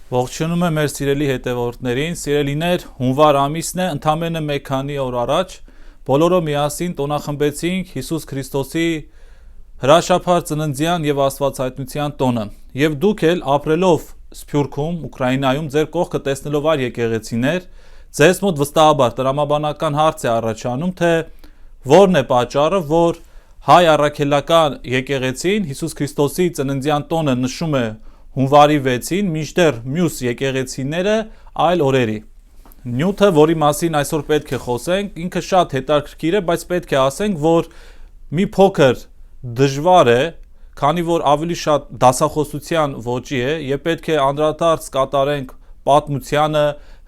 Ողջունում եմ մեր սիրելի հետևորդներին, սիրելիներ, հունվար ամիսն է, ընդամենը մեկ քանի օր առաջ բոլորը միասին տոնախմբեցինք Հիսուս Քրիստոսի հրաշափառ ծննդյան եւ Աստվածայտնության տոնը։ Եվ դուք էլ ապրելով Սփյուռքում, Ուկրաինայում ձեր կողքը տեսնելով այլ եկեղեցիներ, ձեզ մոտ վստահաբար տրամաբանական հարց է առաջանում, թե որն է պատճառը, որ հայ առաքելական եկեղեցին Հիսուս Քրիստոսի ծննդյան տոնը նշում է հունվարի 6-ին, մինչդեռ մյուս եկեղեցիները այլ օրերի։ Նյութը, որի մասին այսօր պետք է խոսենք, ինքը շատ հետաքրքիր է, բայց պետք է ասենք, որ մի փոքր դժվար է, քանի որ ավելի շատ դասախոսության ոճի է, եւ պետք է անդրադարձ կատարենք պատմությանը,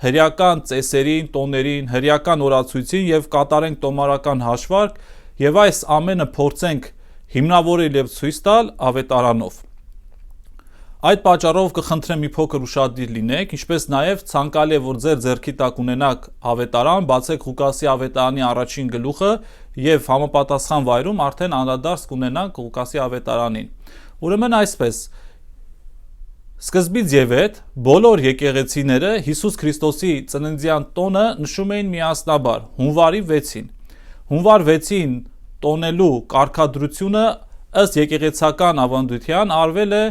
հրեական ծեսերին, տոներին, հրեական օրացույցին եւ կատարենք տոմարական հաշվարկ, եւ այս ամենը փորձենք հիմնավորել եւ ցույց տալ ավետարանով։ Այդ պատճառով կխնդրեմ մի փոքր ուշադիր լինեք, ինչպես նաև ցանկալի է, որ ձեր ձեռքի տակ ունենաք ավետարան, բացեք Ղուկասի ավետարանի առաջին գլուխը եւ համապատասխան վայրում արդեն անդրադարձ կունենանք Ղուկասի ավետարանին։ Ուրեմն այսպես, սկզբից եւ հետ բոլոր եկեղեցիները Հիսուս Քրիստոսի ծննդյան տոնը նշում էին միասնաբար հունվարի 6-ին։ Հունվար 6-ին տոնելու կարգադրությունը ըստ եկեղեցական ավանդության արվել է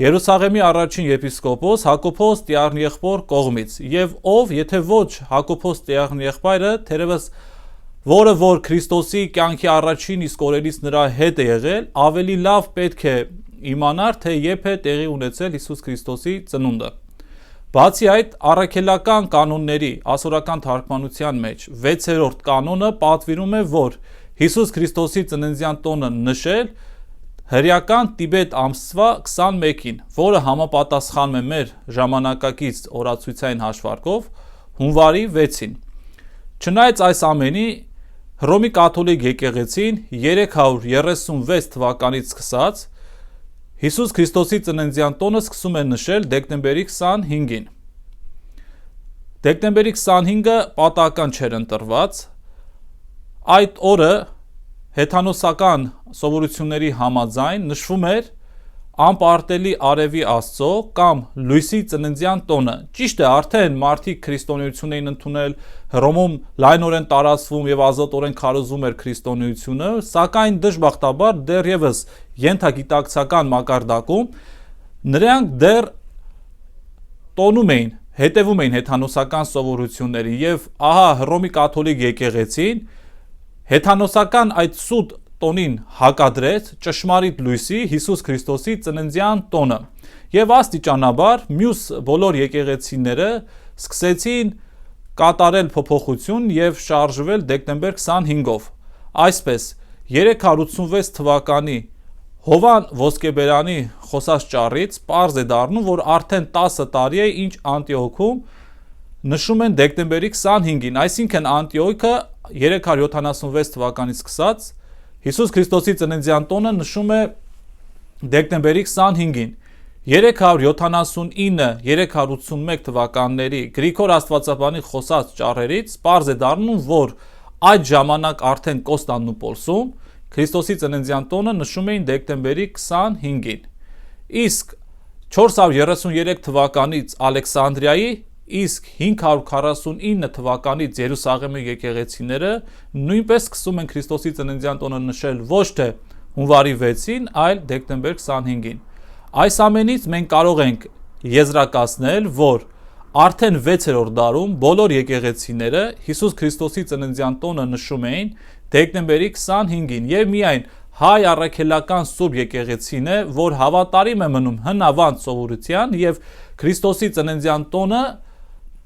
Երուսաղեմի առաջին եպիսկոպոս Հակոբոս Տիառնեղբոր կողմից, եւ ով, եթե ոչ Հակոբոս Տիառնեղբայրը, թերևս որը որ Քրիստոսի կյանքի առաջին իսկ օրերից նրա հետ է եղել, ավելի լավ պետք է իմանար, թե երբ է տեղի ունեցել Հիսուս Քրիստոսի ծնունդը։ Բացի այդ, առաքելական կանոնների ասորական թարգմանության մեջ 6-րդ կանոնը պատվիրում է, որ Հիսուս Քրիստոսի ծննդյան տոնը նշել հրեական Տիբետ ամսվա 21-ին, որը համապատասխանում է մեր ժամանակակից օրացույցային հաշվարկով հունվարի 6-ին։ Չնայած այս ամենի, Հռոմի կաթոլիկ եկեղեցին 336 թվականից սկսած Հիսուս Քրիստոսի ծննդյան տոնը սկսում է նշել դեկտեմբերի 25-ին։ Դեկտեմբերի 25-ը պատահական չէր ընտրված։ Այդ օրը հեթանոսական սովորությունների համաձայն նշվում էր անպարտելի արևի Աստծո կամ լույսի ծննդյան տոնը։ Ճիշտ է, արդեն մարդիկ քրիստոնեություն էին ընդունել, Հռոմում լայնորեն տարածվում եւ ազատորեն քարոզվում էր քրիստոնեությունը, սակայն դժբախտաբար դեռևս ենթագիտակցական մակարդակում նրանք դեռ տոնում էին, հետևում էին հեթանոսական սովորություններին եւ ահա Հռոմի կաթոլիկ եկեղեցին հեթանոսական այդ սուտ տոնին հակադրեց ճշմարիտ լույսի Հիսուս Քրիստոսի ծննդյան տոնը եւ աստիճանաբար մյուս բոլոր եկեղեցիները սկսեցին կատարել փոփոխություն եւ շարժվել դեկտեմբեր 25-ով։ Այսպես 386 թվականի Հովան Ոսկեբերանի խոսած ճառից պարզ է դառնում, որ արդեն 10 տարի է ինչ Անտիոքում նշում են դեկտեմբերի 25-ին, այսինքն Անտիոքը 376 թվականից սկսած Հիսուս Քրիստոսի ծննդյան տոնը նշում է դեկտեմբերի 25-ին։ 379-381 թվականների Գրիգոր Աստվածաբանի խոսած ճառերից պարզ է դառնում, որ այդ ժամանակ արդեն Կոստանդնուպոլսում Քրիստոսի ծննդյան տոնը նշում էին դեկտեմբերի 25-ին։ Իսկ 433 թվականից Ալեքսանդրիայի, իսկ 549 թվականից Երուսաղեմի եկեղեցիները նույնպես սկսում են Քրիստոսի ծննդյան տոնը նշել ոչ թե հունվարի 6-ին, այլ դեկտեմբեր 25-ին։ Այս ամենից մենք կարող ենք եզրակացնել, որ արդեն 6-րդ դարում բոլոր եկեղեցիները Հիսուս Քրիստոսի ծննդյան տոնը նշում էին դեկտեմբերի 25-ին եւ միայն հայ առաքելական սուրբ եկեղեցին է, որ հավատարիմ է մնում հնավանդ սովորության եւ Քրիստոսի ծննդյան տոնը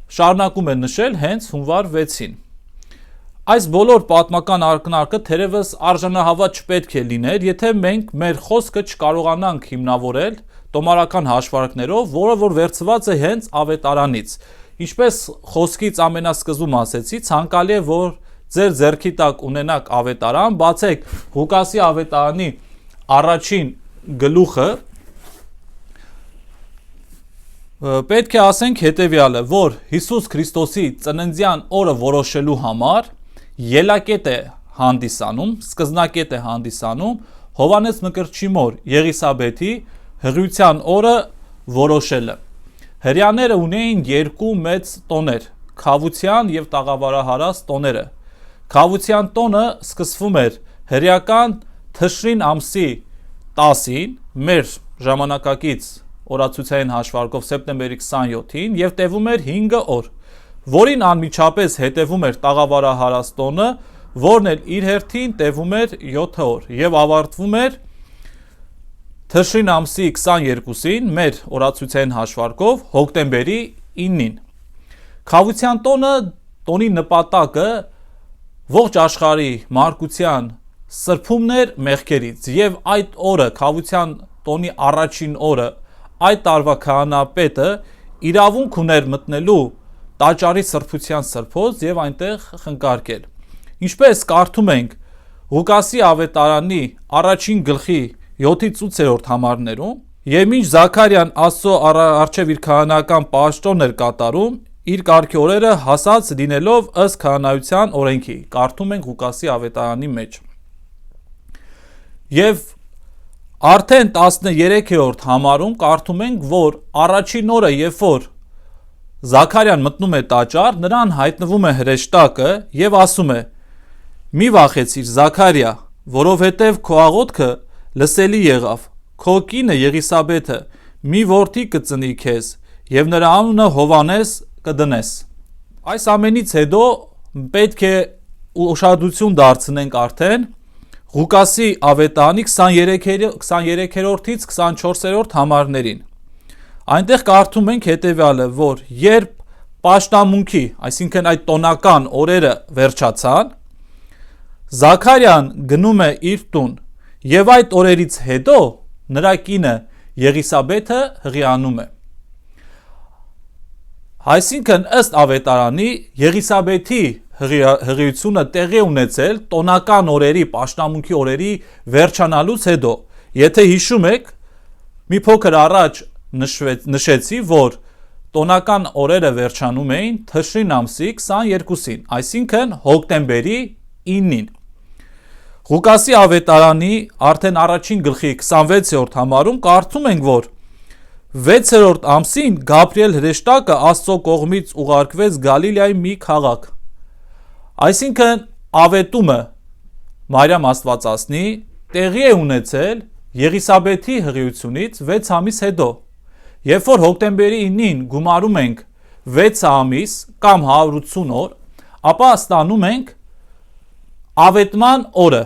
շարունակում է նշել հենց հունվար 6-ին։ Այս բոլոր պատմական ակնարկը թերևս արժանահավատ չպետք է լիներ, եթե մենք մեր խոսքը չկարողանանք հիմնավորել տոմարական հաշվարկներով, որը որ վերցված է հենց ավետարանից։ Ինչպես խոսքից ամենասկզբում ասեցի, ցանկալի է, որ ձեր ձեռքի տակ ունենաք ավետարան, բացեք Ղուկասի ավետարանի առաջին գլուխը, պետք է ասենք հետևյալը, որ Հիսուս Քրիստոսի ծննդյան օրը որոշելու համար ելակետ է հանդիսանում, սկզնակետ է հանդիսանում Հովանես Մկրտչի մոր Եղիսաբեթի հղիության օրը որոշելը։ Հրեաները ունեին երկու մեծ տոներ՝ Քավության եւ Տաղավարահարած տոները։ Քավության տոնը սկսվում էր հրեական Թշրին ամսի 10-ին, մեր ժամանակակից օրացուցային հաշվարկով սեպտեմբերի 27-ին եւ տևում էր 5 օր, որին անմիջապես հետևում էր Տաղավարահարած տոնը, որն էլ իր հերթին տևում էր 7 օր եւ ավարտվում էր Թշրին ամսի 22-ին, մեր օրացուցային հաշվարկով հոկտեմբերի 9-ին։ Քավության տոնի նպատակը ողջ աշխարհի մարգության սրբումն էր մեղքերից եւ այդ օրը քավության տոնի առաջին օրը այդ տարվա քահանապետը իրավունք ուներ մտնելու տաճարի սրբության սրբոց եւ այնտեղ խնկարկել։ Ինչպես կարդում ենք Ղուկասի ավետարանի առաջին գլխի 7-ից 8-րդ համարներում, եւ մինչ Զաքարիան Աստծո առջև իր քահանական պաշտոնն էր կատարում, իր կարգի օրերը հասած լինելով ըստ քահանայության օրենքի, կարդում ենք Ղուկասի ավետարանի մեջ։ Եվ արդեն 13-րդ համարում կարդում ենք, որ առաջին օրը, երբ որ Զաքարիան մտնում է տաճար, նրան հայտնվում է հրեշտակը եւ ասում է. «Մի վախեցիր, Զաքարիա, որովհետեւ քո աղոթքը լսելի եղավ, քո կինը Եղիսաբեթը մի որդի կծնի քեզ եւ նրա անունը Հովանես կդնես»։ Այս ամենից հետո պետք է ուշադրություն դարձնենք արդեն Ղուկասի ավետարանի 23-րդից 24-րդ համարներին։ Այնտեղ կարդում ենք հետեւյալը, որ երբ պաշտամունքի, այսինքն այդ տոնական օրերը վերջացան, Զաքարիան գնում է իր տուն եւ այդ օրերից հետո նրա կինը Եղիսաբեթը հղիանում է։ Այսինքն ըստ ավետարանի Եղիսաբեթի հղիությունը տեղի ունեցել տոնական օրերի, պաշտամունքի օրերի վերջանալուց հետո։ Եթե հիշում եք, մի փոքր առաջ նշեցի, որ տոնական օրերը վերջանում էին Թշրին ամսի 22-ին, այսինքն հոկտեմբերի 9-ին։ Ղուկասի ավետարանի արդեն առաջին գլխի 26-րդ համարում կարդում ենք, որ 6-րդ ամսին Գաբրիել հրեշտակը Աստծո կողմից ուղարկվեց Գալիլեայի մի քաղաք։ Այսինքն ավետումը Մարիամ Աստվածածնի տեղի է ունեցել Եղիսաբեթի հղիությունից 6 ամիս հետո։ Երբ որ հոկտեմբերի 9-ին գումարում ենք 6 ամիս կամ 180 օր, ապա ստանում ենք ավետման օրը,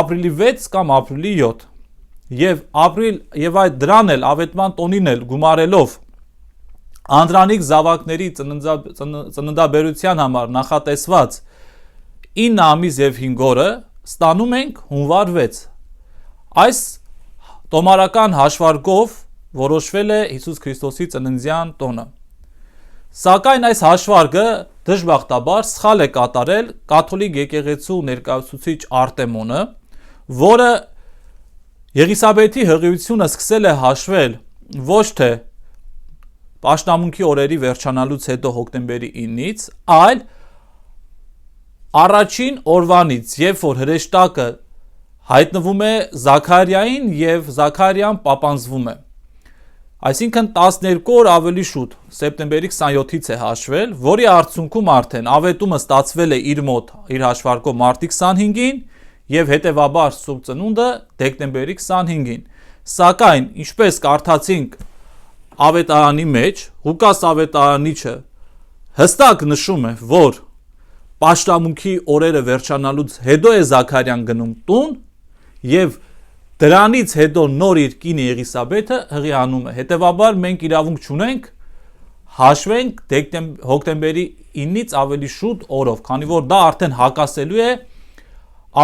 ապրիլի 6 կամ ապրիլի 7։ Եվ այդ դրան էլ ավետման տոնին էլ գումարելով անդրանիկ զավակների ծննդաբերության համար նախատեսված 9 ամիս եւ 5 օրը ստանում ենք հունվար 6։ Այս տոմարական հաշվարկով որոշվել է Հիսուս Քրիստոսի ծննդյան տոնը։ Սակայն այս հաշվարկը դժբախտաբար սխալ է կատարել կաթոլիկ եկեղեցու ներկայացուցիչ Արտեմոնը, որը Եղիսաբեթի հղիությունը սկսել է հաշվել ոչ թե պաշտամունքի օրերի վերջանալուց հետո հոկտեմբերի 9-ից, այլ առաջին օրվանից, երբ որ հրեշտակը հայտնվում է Զաքարիային եւ Զաքարիան պապանձվում է։ Այսինքն 12 օր ավելի շուտ, սեպտեմբերի 27-ից է հաշվել, որի արդյունքում արդեն ավետումը ստացվել է իր մոտ, իր հաշվարկով մարտի 25-ին եւ հետեւաբար Սուրբ Ծնունդը դեկտեմբերի 25-ին։ Սակայն, ինչպես կարդացինք ավետարանի մեջ, Ղուկաս ավետարանիչը հստակ նշում է, որ պաշտամունքի օրերը վերջանալուց հետո է Զաքարիան գնում տուն եւ դրանից հետո նոր իր կինը Եղիսաբեթը հղիանում է։ Հետևաբար մենք իրավունք չունենք հաշվենք հոկտեմբերի 9-ից ավելի շուտ օրով, քանի որ դա արդեն հակասելու է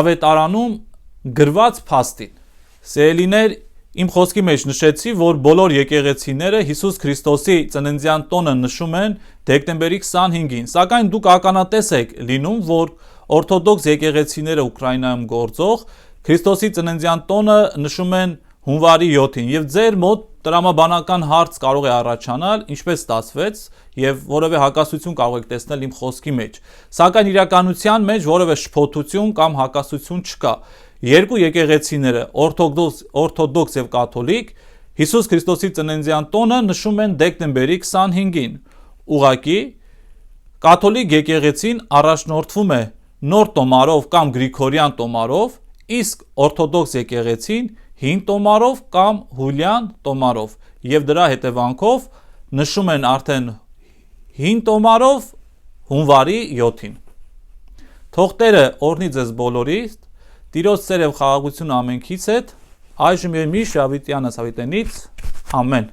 ավետարանում գրված փաստին։ Սիրելիներ, իմ խոսքի մեջ նշեցի, որ բոլոր եկեղեցիները Հիսուս Քրիստոսի ծննդյան տոնը նշում են դեկտեմբերի 25-ին, սակայն դուք ականատես եք լինում, որ օրթոդոքս եկեղեցիները Ուկրաինայում գործող Քրիստոսի ծննդյան տոնը նշում են հունվարի 7-ին եւ ձեր մոտ տրամաբանական հարց կարող է առաջանալ, ինչպես ստացվեց եւ որևէ հակասություն կարող եք տեսնել իմ խոսքի մեջ։ Սակայն իրականության մեջ որևէ շփոթություն կամ հակասություն չկա։ Երկու եկեղեցիները, օրթոդոքս եւ կաթոլիկ, Հիսուս Քրիստոսի ծննդյան տոնը նշում են դեկտեմբերի 25-ին։ Ուղղակի կաթոլիկ եկեղեցին առաջնորդվում է նոր տոմարով կամ գրիգորյան տոմարով, իսկ օրթոդոքս եկեղեցին հին տոմարով կամ հուլյան տոմարով, եւ դրա հետևանքով նշում են արդեն հին տոմարով հունվարի 7-ին։ Թող Տերը օրհնի ձեզ բոլորիդ, Տիրոջ սեր եւ խաղաղություն ամենքից հետ, այժմ եւ միշտ Շավիթյանս հավիտենից, ամեն։